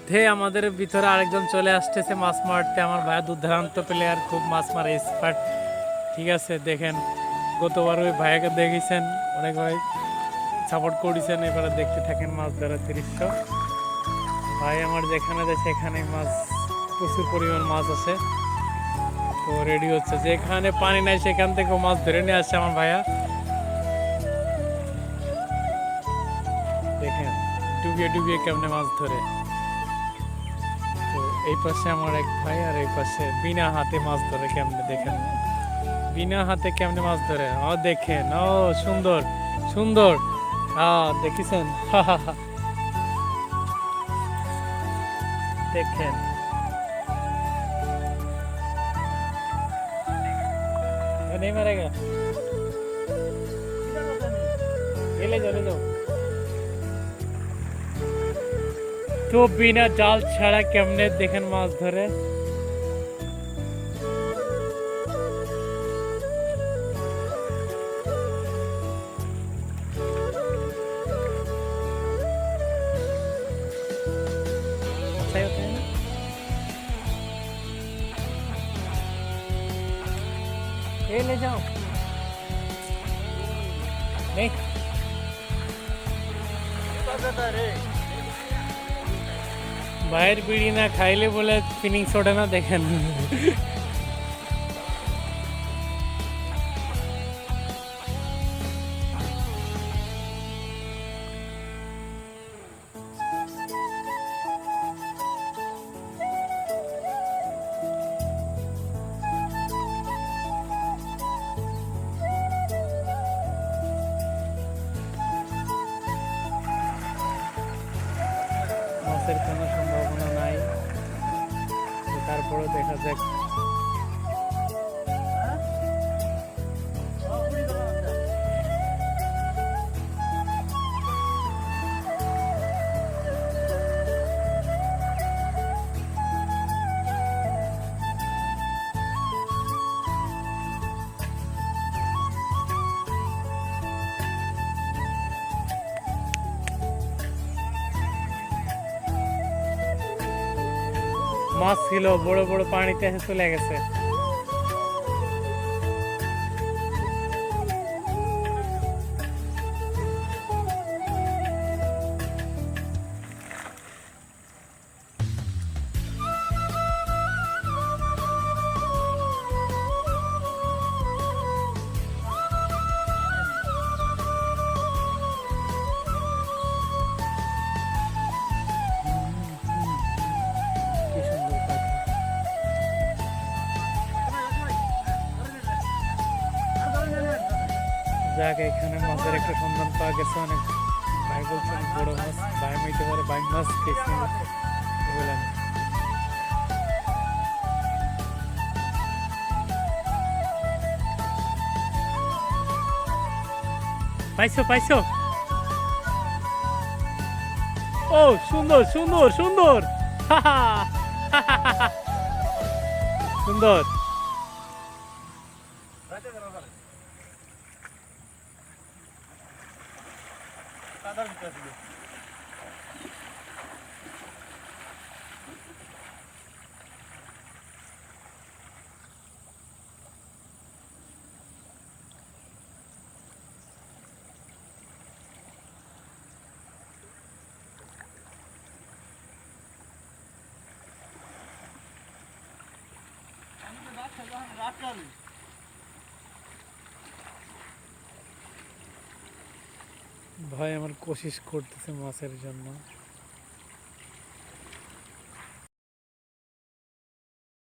মধ্যে আমাদের ভিতরে আরেকজন চলে আসতেছে মাছ মারতে। আমার ভাইয়া দুর্দান্ত প্লেয়ার, খুব মাছ মারে এক্সপার্ট। ঠিক আছে, দেখেন গতবার ওই ভাইয়াকে দেখেছেন, অনেক ভাই সাপোর্ট করেছেন। এবারে দেখতে থাকেন মাছ ধরার দৃশ্য। ভাই আমার যেখানে যায় সেখানে মাছ, প্রচুর পরিমাণ মাছ আছে। তো রেডি হচ্ছে, যেখানে পানি নাই সেখান থেকেও মাছ ধরে নিয়ে আসছে আমার ভাইয়া। দেখেন ডুবিয়ে ডুবিয়ে কেমনে মাছ ধরে। তো এই পাশে আমার এক ভাই, আর এই পাশে বিনা হাতে মাছ ধরে কেমনে, দেখেন বিনা হাতে কেমনে মাছ ধরে। ও দেখেন, ও সুন্দর সুন্দর, দেখেছেন? দেখেন नहीं मरेगा, ये ले जाओ ले जाओ। তো বিনা জাল ছাড়া কেমনে দেখেন মাছ ধরে। अच्छा होता है ना? ये ले जाओ नहीं বাইরের বিড়ি না খাইলে বলে ফিলিংস ওঠে না, দেখেন। মাছের কোনো সম্ভাবনা নাই, তারপরে দেখা যাক। মাছ ছিল বড় বড়, পানিতে এসে চলে গেছে। কি সুন্দর পাখি। যাক, এখানে মাছের একটা সন্ধান পাওয়া গেছে। অনেক ভাই বলছেন বড় মাছ, ভাই হইতে পারে বাইং মাছ দেখছি বললেন। পাইছো পাইছো? ও সুন্দর সুন্দর সুন্দর, সুন্দর। ভাই আমার কোশিশ করতেছে মাছের জন্য।